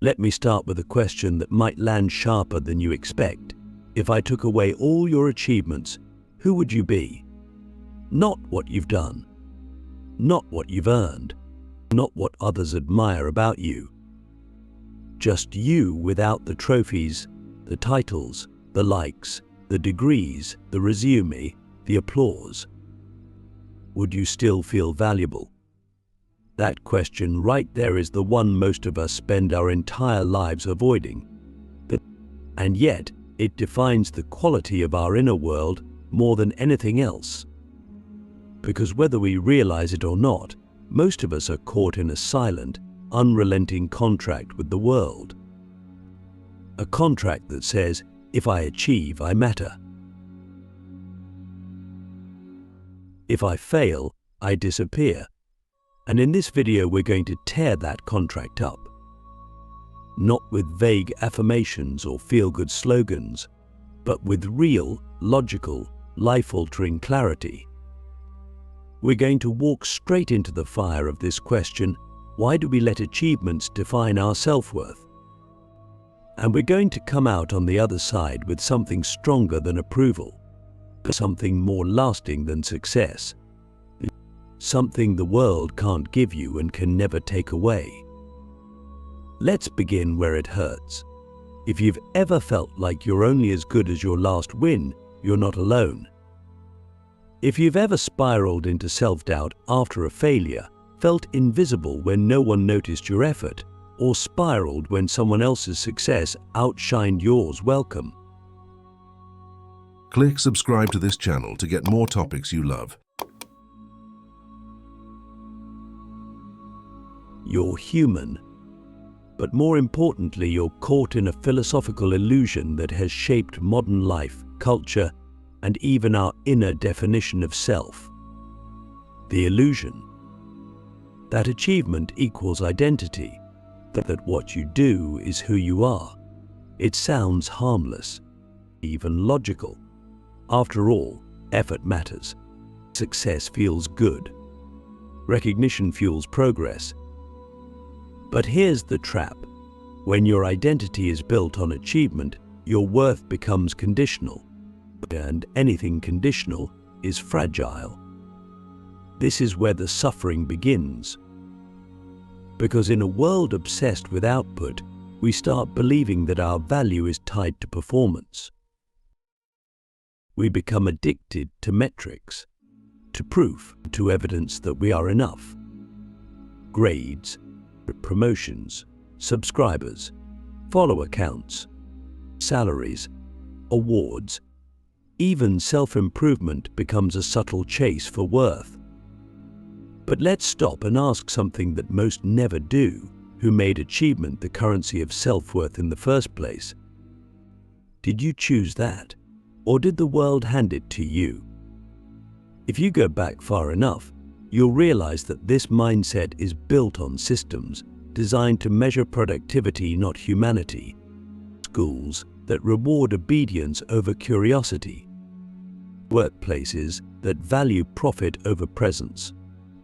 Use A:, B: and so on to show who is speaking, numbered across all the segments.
A: Let me start with a question that might land sharper than you expect. If I took away all your achievements, who would you be? Not what you've done, not what you've earned, not what others admire about you. Just you without the trophies, the titles, the likes, the degrees, the resume, the applause. Would you still feel valuable? That question right there is the one most of us spend our entire lives avoiding. And yet, it defines the quality of our inner world more than anything else. Because whether we realize it or not, most of us are caught in a silent, unrelenting contract with the world. A contract that says, if I achieve, I matter. If I fail, I disappear. And in this video, we're going to tear that contract up. Not with vague affirmations or feel-good slogans, but with real, logical, life-altering clarity. We're going to walk straight into the fire of this question: why do we let achievements define our self-worth? And we're going to come out on the other side with something stronger than approval, something more lasting than success, something the world can't give you and can never take away. Let's begin where it hurts. If you've ever felt like you're only as good as your last win, you're not alone. If you've ever spiraled into self-doubt after a failure, felt invisible when no one noticed your effort, or spiraled when someone else's success outshined yours, welcome.
B: Click subscribe to this channel to get more topics you love.
A: You're human. But more importantly, you're caught in a philosophical illusion that has shaped modern life, culture, and even our inner definition of self. The illusion that achievement equals identity, that what you do is who you are. It sounds harmless, even logical. After all, effort matters. Success feels good. Recognition fuels progress. But here's the trap. When your identity is built on achievement, your worth becomes conditional. And anything conditional is fragile. This is where the suffering begins. Because in a world obsessed with output, we start believing that our value is tied to performance. We become addicted to metrics, to proof, to evidence that we are enough. Grades, promotions, subscribers, follower counts, salaries, awards, even self-improvement becomes a subtle chase for worth. But let's stop and ask something that most never do: who made achievement the currency of self-worth in the first place? Did you choose that, or did the world hand it to you? If you go back far enough, you'll realize that this mindset is built on systems designed to measure productivity, not humanity. Schools that reward obedience over curiosity. Workplaces that value profit over presence.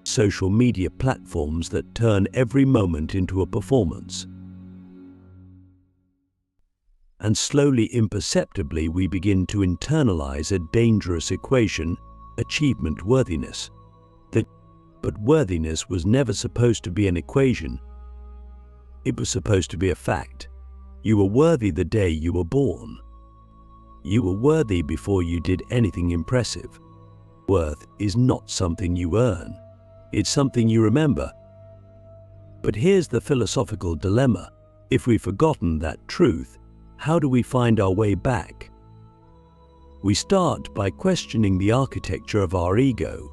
A: Social media platforms that turn every moment into a performance. And slowly, imperceptibly, we begin to internalize a dangerous equation: achievement worthiness. But worthiness was never supposed to be an equation. It was supposed to be a fact. You were worthy the day you were born. You were worthy before you did anything impressive. Worth is not something you earn. It's something you remember. But here's the philosophical dilemma. If we've forgotten that truth, how do we find our way back? We start by questioning the architecture of our ego.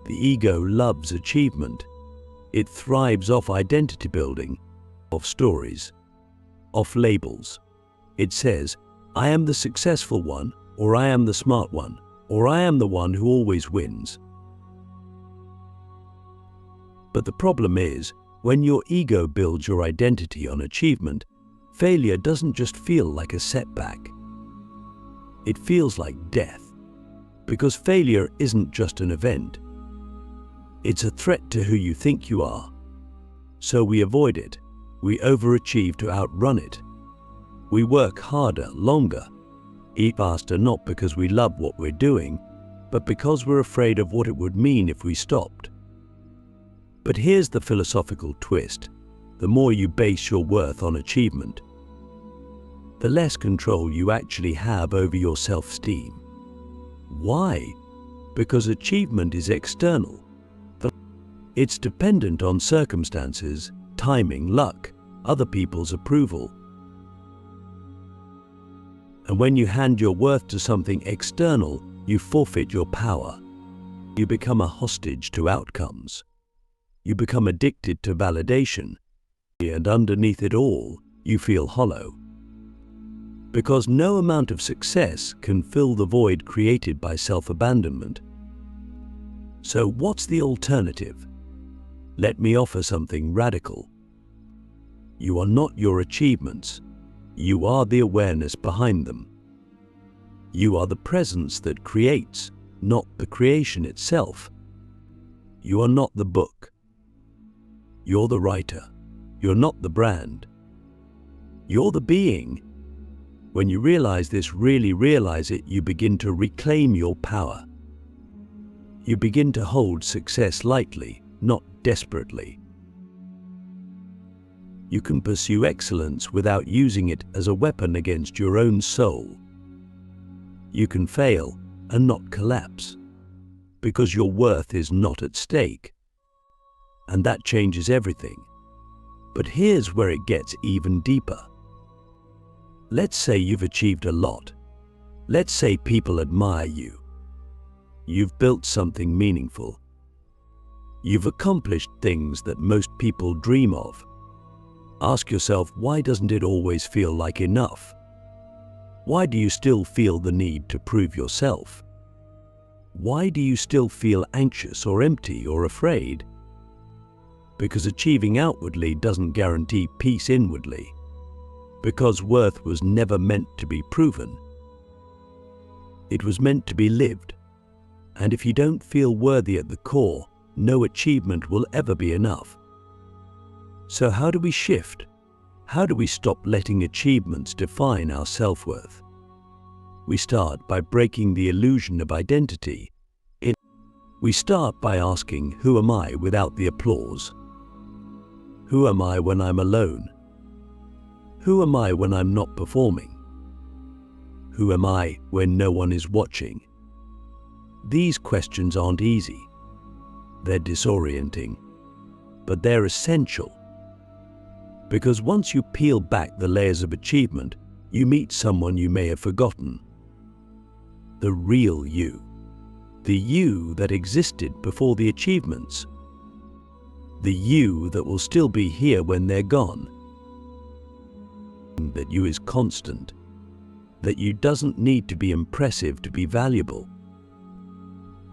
A: The ego loves achievement. It thrives off identity building, off stories, off labels. It says, I am the successful one, or I am the smart one, or I am the one who always wins. But the problem is, when your ego builds your identity on achievement, failure doesn't just feel like a setback. It feels like death. Because failure isn't just an event. It's a threat to who you think you are. So we avoid it. We overachieve to outrun it. We work harder, longer, eat faster, not because we love what we're doing, but because we're afraid of what it would mean if we stopped. But here's the philosophical twist. The more you base your worth on achievement, the less control you actually have over your self-esteem. Why? Because achievement is external. It's dependent on circumstances, timing, luck, other people's approval. And when you hand your worth to something external, you forfeit your power. You become a hostage to outcomes. You become addicted to validation. And underneath it all, you feel hollow. Because no amount of success can fill the void created by self-abandonment. So what's the alternative? Let me offer something radical. You are not your achievements. You are the awareness behind them. You are the presence that creates, not the creation itself. You are not the book. You're the writer. You're not the brand. You're the being. When you realize this, really realize it, you begin to reclaim your power. You begin to hold success lightly, not desperately. You can pursue excellence without using it as a weapon against your own soul. You can fail and not collapse, because your worth is not at stake. And that changes everything. But here's where it gets even deeper. Let's say you've achieved a lot. Let's say people admire you. You've built something meaningful. You've accomplished things that most people dream of. Ask yourself, why doesn't it always feel like enough? Why do you still feel the need to prove yourself? Why do you still feel anxious or empty or afraid? Because achieving outwardly doesn't guarantee peace inwardly. Because worth was never meant to be proven. It was meant to be lived. And if you don't feel worthy at the core, no achievement will ever be enough. So how do we shift? How do we stop letting achievements define our self-worth? We start by breaking the illusion of identity. We start by asking, who am I without the applause? Who am I when I'm alone? Who am I when I'm not performing? Who am I when no one is watching? These questions aren't easy. They're disorienting, but they're essential. Because once you peel back the layers of achievement, you meet someone you may have forgotten. The real you. The you that existed before the achievements. The you that will still be here when they're gone. That you is constant. That you doesn't need to be impressive to be valuable.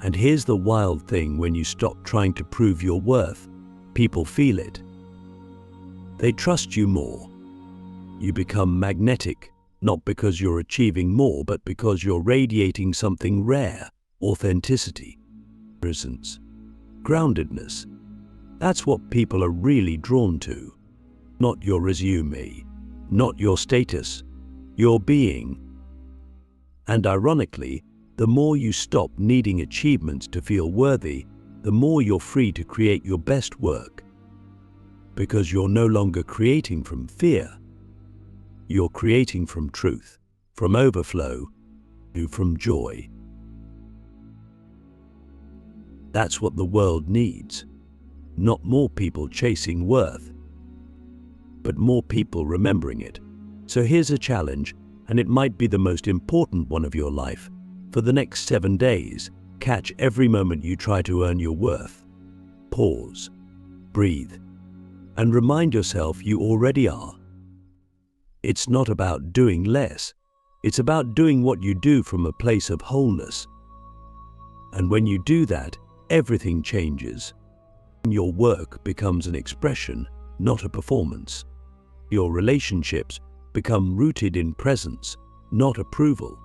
A: And here's the wild thing: when you stop trying to prove your worth, people feel it. They trust you more. You become magnetic, not because you're achieving more, but because you're radiating something rare: authenticity, presence, groundedness. That's what people are really drawn to. Not your resume, not your status, your being. And ironically, the more you stop needing achievements to feel worthy, the more you're free to create your best work. Because you're no longer creating from fear. You're creating from truth, from overflow, from joy. That's what the world needs. Not more people chasing worth, but more people remembering it. So here's a challenge, and it might be the most important one of your life. For the next 7 days, catch every moment you try to earn your worth. Pause, breathe, and remind yourself you already are. It's not about doing less. It's about doing what you do from a place of wholeness. And when you do that, everything changes. Your work becomes an expression, not a performance. Your relationships become rooted in presence, not approval.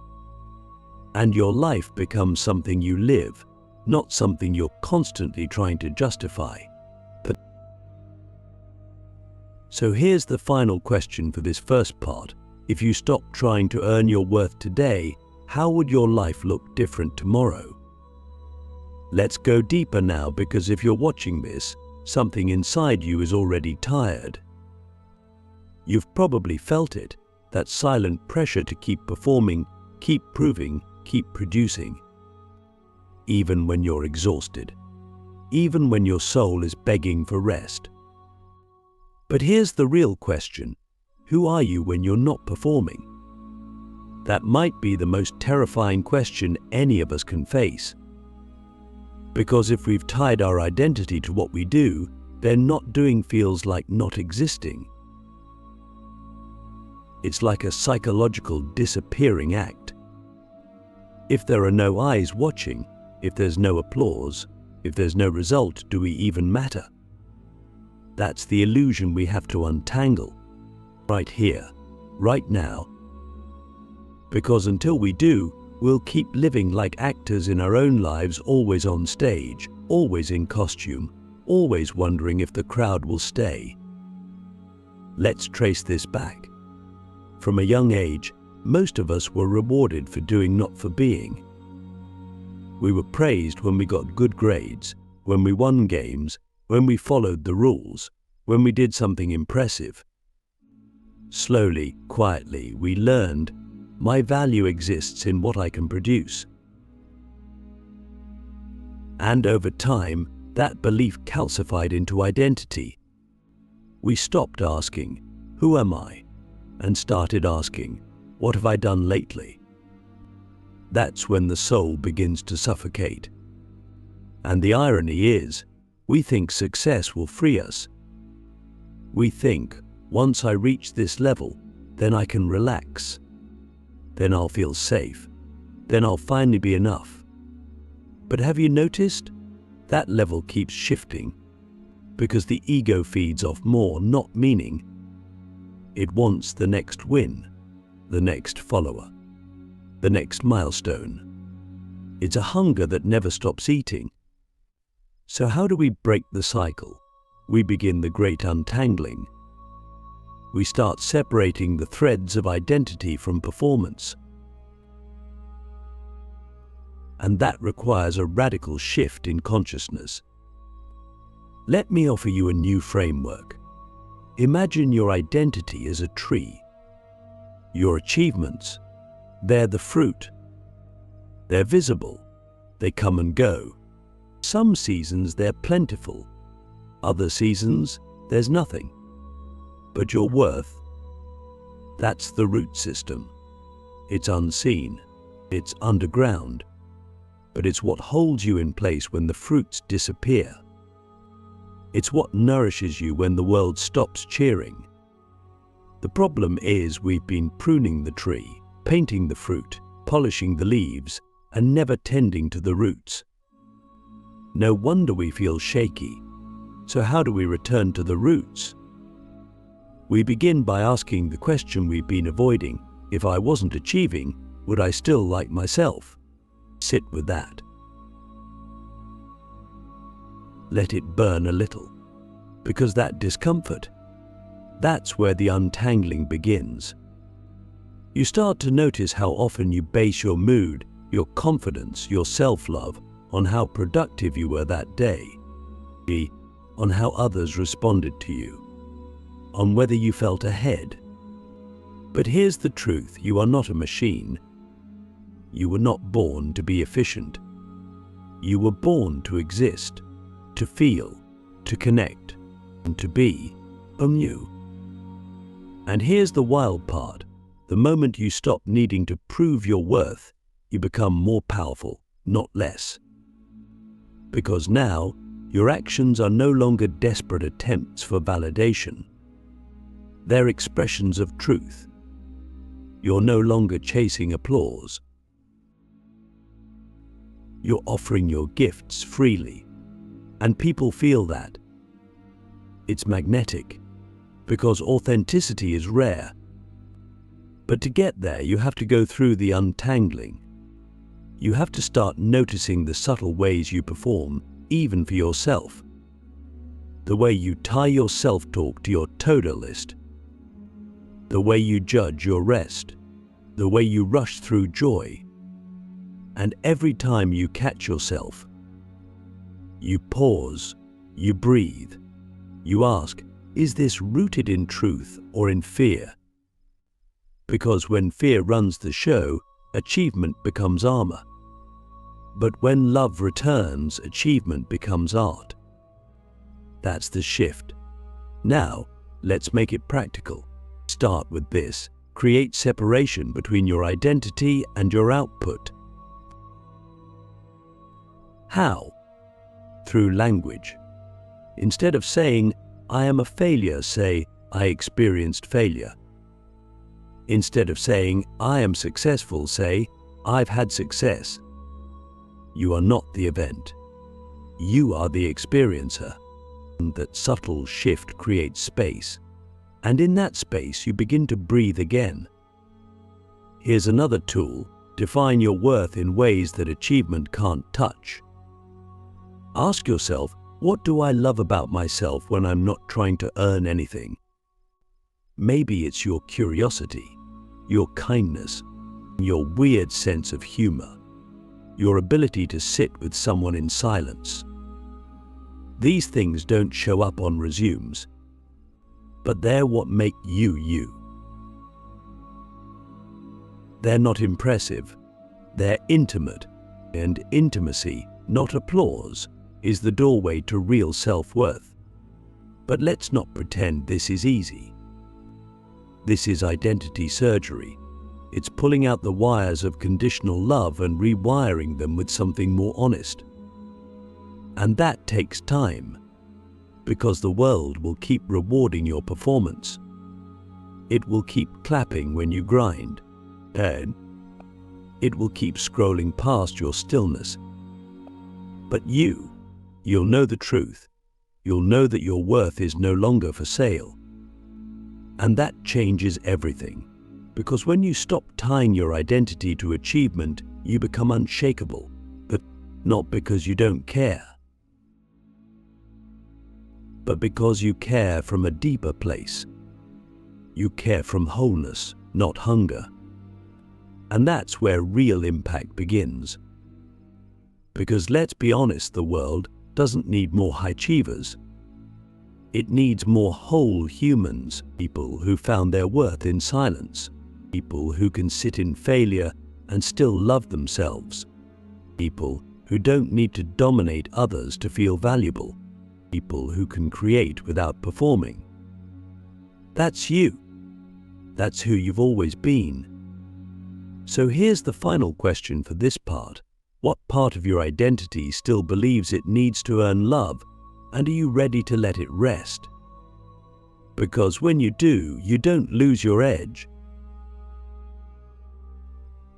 A: And your life becomes something you live, not something you're constantly trying to justify. So here's the final question for this first part. If you stopped trying to earn your worth today, how would your life look different tomorrow? Let's go deeper now, because if you're watching this, something inside you is already tired. You've probably felt it, that silent pressure to keep performing, keep proving, keep producing. Even when you're exhausted. Even when your soul is begging for rest. But here's the real question. Who are you when you're not performing? That might be the most terrifying question any of us can face. Because if we've tied our identity to what we do, then not doing feels like not existing. It's like a psychological disappearing act. If there are no eyes watching, if there's no applause, if there's no result, do we even matter? That's the illusion we have to untangle. Right here, right now. Because until we do, we'll keep living like actors in our own lives, always on stage, always in costume, always wondering if the crowd will stay. Let's trace this back. From a young age, most of us were rewarded for doing, not for being. We were praised when we got good grades, when we won games, when we followed the rules, when we did something impressive. Slowly, quietly, we learned, my value exists in what I can produce. And over time, that belief calcified into identity. We stopped asking, who am I? And started asking, what have I done lately? That's when the soul begins to suffocate. And the irony is, we think success will free us. We think, once I reach this level, then I can relax. Then I'll feel safe. Then I'll finally be enough. But have you noticed? That level keeps shifting. Because the ego feeds off more, not meaning. It wants the next win, the next follower, the next milestone. It's a hunger that never stops eating. So how do we break the cycle? We begin the great untangling. We start separating the threads of identity from performance. And that requires a radical shift in consciousness. Let me offer you a new framework. Imagine your identity as a tree. Your achievements, they're the fruit. They're visible. They come and go. Some seasons they're plentiful. Other seasons, there's nothing. But your worth, that's the root system. It's unseen. It's underground. But it's what holds you in place when the fruits disappear. It's what nourishes you when the world stops cheering. The problem is we've been pruning the tree, painting the fruit, polishing the leaves, and never tending to the roots. No wonder we feel shaky. So how do we return to the roots? We begin by asking the question we've been avoiding. If I wasn't achieving, would I still like myself? Sit with that. Let it burn a little, because that discomfort, that's where the untangling begins. You start to notice how often you base your mood, your confidence, your self-love on how productive you were that day, on how others responded to you, on whether you felt ahead. But here's the truth, you are not a machine. You were not born to be efficient. You were born to exist, to feel, to connect, and to be you. And here's the wild part. The moment you stop needing to prove your worth, you become more powerful, not less. Because now, your actions are no longer desperate attempts for validation. They're expressions of truth. You're no longer chasing applause. You're offering your gifts freely. And people feel that. It's magnetic, because authenticity is rare. But to get there, you have to go through the untangling. You have to start noticing the subtle ways you perform, even for yourself. the way you tie your self-talk to your to-do list, the way you judge your rest, the way you rush through joy. And every time you catch yourself, you pause, you breathe, you ask, is this rooted in truth or in fear? Because when fear runs the show, achievement becomes armor. But when love returns, achievement becomes art. That's the shift. Now, let's make it practical. Start with this. Create separation between your identity and your output. How? Through language. Instead of saying, I am a failure, say, I experienced failure. Instead of saying, I am successful, say, I've had success. You are not the event. You are the experiencer. That subtle shift creates space. And in that space, you begin to breathe again. Here's another tool. Define your worth in ways that achievement can't touch. Ask yourself, what do I love about myself when I'm not trying to earn anything? Maybe it's your curiosity, your kindness, your weird sense of humor, your ability to sit with someone in silence. These things don't show up on resumes, but they're what make you you. They're not impressive, they're intimate, and intimacy, not applause, is the doorway to real self-worth. But let's not pretend this is easy. This is identity surgery. It's pulling out the wires of conditional love and rewiring them with something more honest. And that takes time, because the world will keep rewarding your performance. It will keep clapping when you grind, and it will keep scrolling past your stillness. But you'll know the truth. You'll know that your worth is no longer for sale. And that changes everything. Because when you stop tying your identity to achievement, you become unshakable. But not because you don't care, but because you care from a deeper place. You care from wholeness, not hunger. And that's where real impact begins. Because let's be honest, the world doesn't need more high achievers. It needs more whole humans, people who found their worth in silence, people who can sit in failure and still love themselves, people who don't need to dominate others to feel valuable, people who can create without performing. That's you. That's who you've always been. So here's the final question for this part. What part of your identity still believes it needs to earn love, and are you ready to let it rest? Because when you do, you don't lose your edge.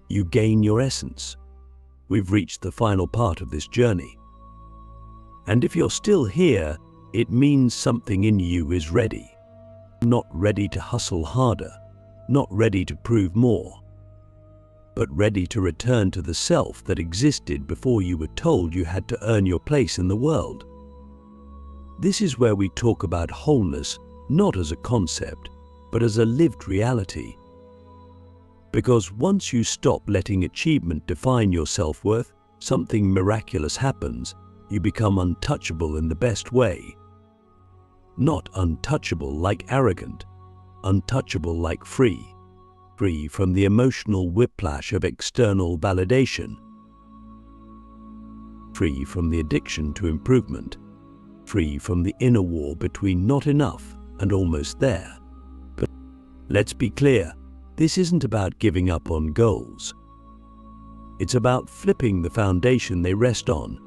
A: You gain your essence. We've reached the final part of this journey. And if you're still here, it means something in you is ready. Not ready to hustle harder, not ready to prove more, but ready to return to the self that existed before you were told you had to earn your place in the world. This is where we talk about wholeness, not as a concept, but as a lived reality. Because once you stop letting achievement define your self-worth, something miraculous happens. You become untouchable in the best way. Not untouchable like arrogant, untouchable like free. Free from the emotional whiplash of external validation. Free from the addiction to improvement. Free from the inner war between not enough and almost there. But let's be clear, this isn't about giving up on goals. It's about flipping the foundation they rest on.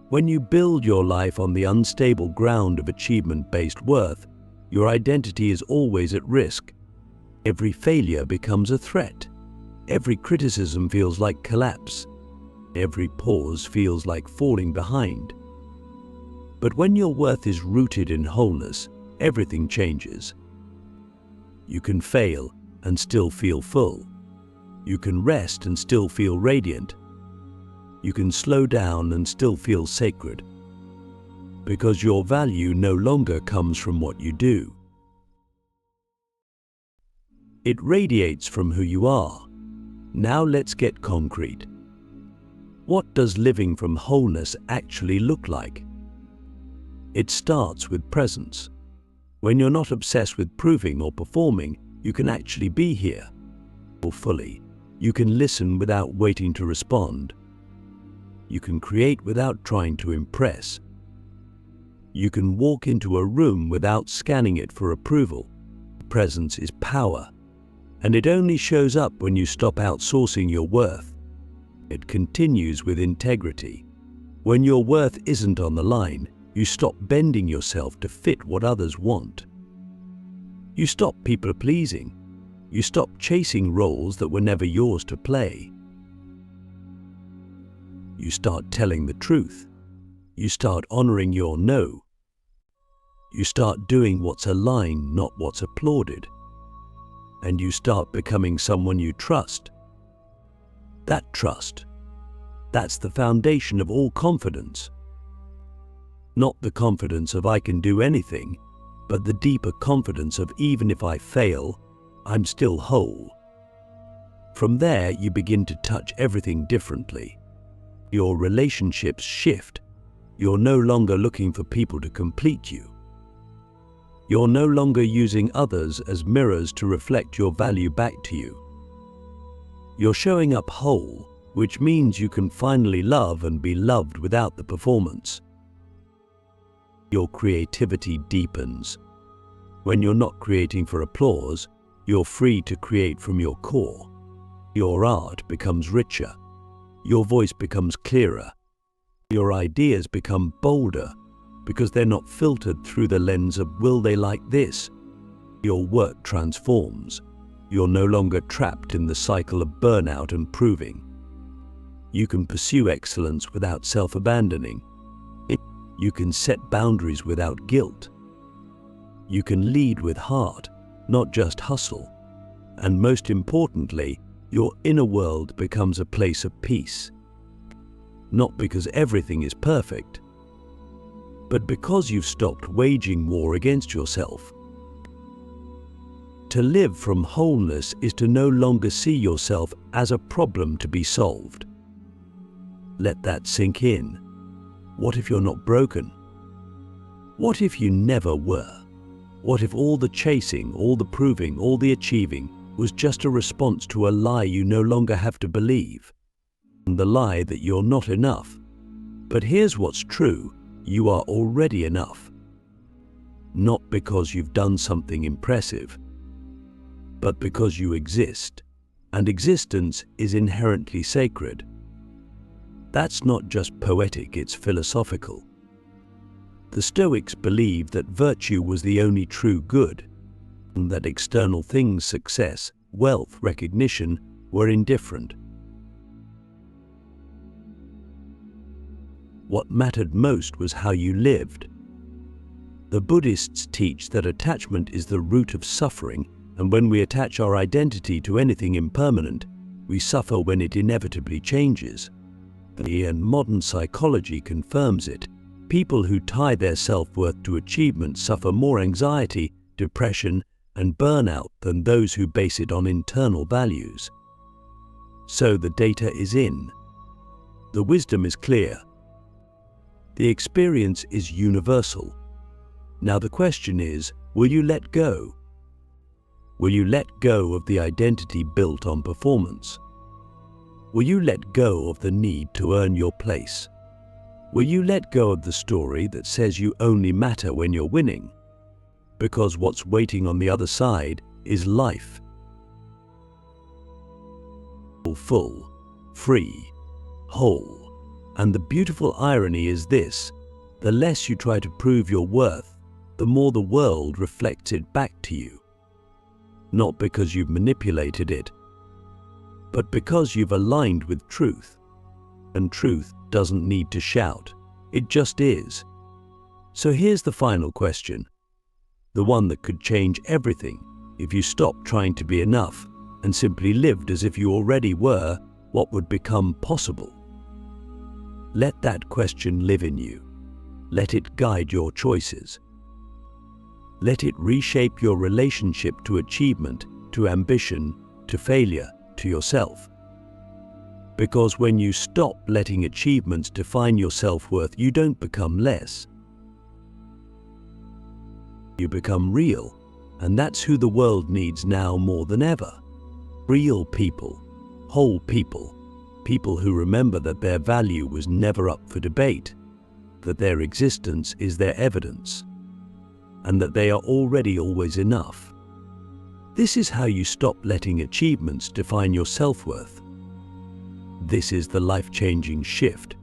A: When you build your life on the unstable ground of achievement-based worth, your identity is always at risk. Every failure becomes a threat. Every criticism feels like collapse. Every pause feels like falling behind. But when your worth is rooted in wholeness, everything changes. You can fail and still feel full. You can rest and still feel radiant. You can slow down and still feel sacred. because your value no longer comes from what you do. It radiates from who you are. Now let's get concrete. What does living from wholeness actually look like? It starts with presence. When you're not obsessed with proving or performing, you can actually be here fully. You can listen without waiting to respond. You can create without trying to impress. You can walk into a room without scanning it for approval. Presence is power, and it only shows up when you stop outsourcing your worth. It continues with integrity. When your worth isn't on the line, you stop bending yourself to fit what others want. You stop people-pleasing. You stop chasing roles that were never yours to play. You start telling the truth. You start honoring your no. You start doing what's aligned, not what's applauded. And you start becoming someone you trust. That trust, that's the foundation of all confidence. Not the confidence of I can do anything, but the deeper confidence of even if I fail, I'm still whole. From there, you begin to touch everything differently. Your relationships shift. You're no longer looking for people to complete you. You're no longer using others as mirrors to reflect your value back to you. You're showing up whole, which means you can finally love and be loved without the performance. Your creativity deepens. When you're not creating for applause, you're free to create from your core. Your art becomes richer. Your voice becomes clearer. Your ideas become bolder because they're not filtered through the lens of will they like this. Your work transforms. You're no longer trapped in the cycle of burnout and proving. You can pursue excellence without self-abandoning. You can set boundaries without guilt. You can lead with heart, not just hustle. And most importantly, your inner world becomes a place of peace. Not because everything is perfect, but because you've stopped waging war against yourself. To live from wholeness is to no longer see yourself as a problem to be solved. Let that sink in. What if you're not broken? What if you never were? What if all the chasing, all the proving, all the achieving was just a response to a lie you no longer have to believe? The lie that you're not enough. But here's what's true. You are already enough. Not because you've done something impressive, but because you exist, and existence is inherently sacred. That's not just poetic, it's philosophical. The Stoics believed that virtue was the only true good, and that external things, success, wealth, recognition, were indifferent. What mattered most was how you lived. The Buddhists teach that attachment is the root of suffering, and when we attach our identity to anything impermanent, we suffer when it inevitably changes. And modern psychology confirms it. People who tie their self-worth to achievement suffer more anxiety, depression, and burnout than those who base it on internal values. So the data is in. The wisdom is clear. The experience is universal. Now the question is, will you let go? Will you let go of the identity built on performance? Will you let go of the need to earn your place? Will you let go of the story that says you only matter when you're winning? Because what's waiting on the other side is life. Full, free, whole. And the beautiful irony is this: the less you try to prove your worth, the more the world reflects it back to you. Not because you've manipulated it, but because you've aligned with truth. And truth doesn't need to shout, it just is. So here's the final question, the one that could change everything if you stopped trying to be enough and simply lived as if you already were. What would become possible? Let that question live in you. Let it guide your choices. Let it reshape your relationship to achievement, to ambition, to failure, to yourself. Because when you stop letting achievements define your self-worth, you don't become less. You become real, and that's who the world needs now more than ever. Real people, whole people, people who remember that their value was never up for debate, that their existence is their evidence, and that they are already always enough. This is how you stop letting achievements define your self-worth. This is the life-changing shift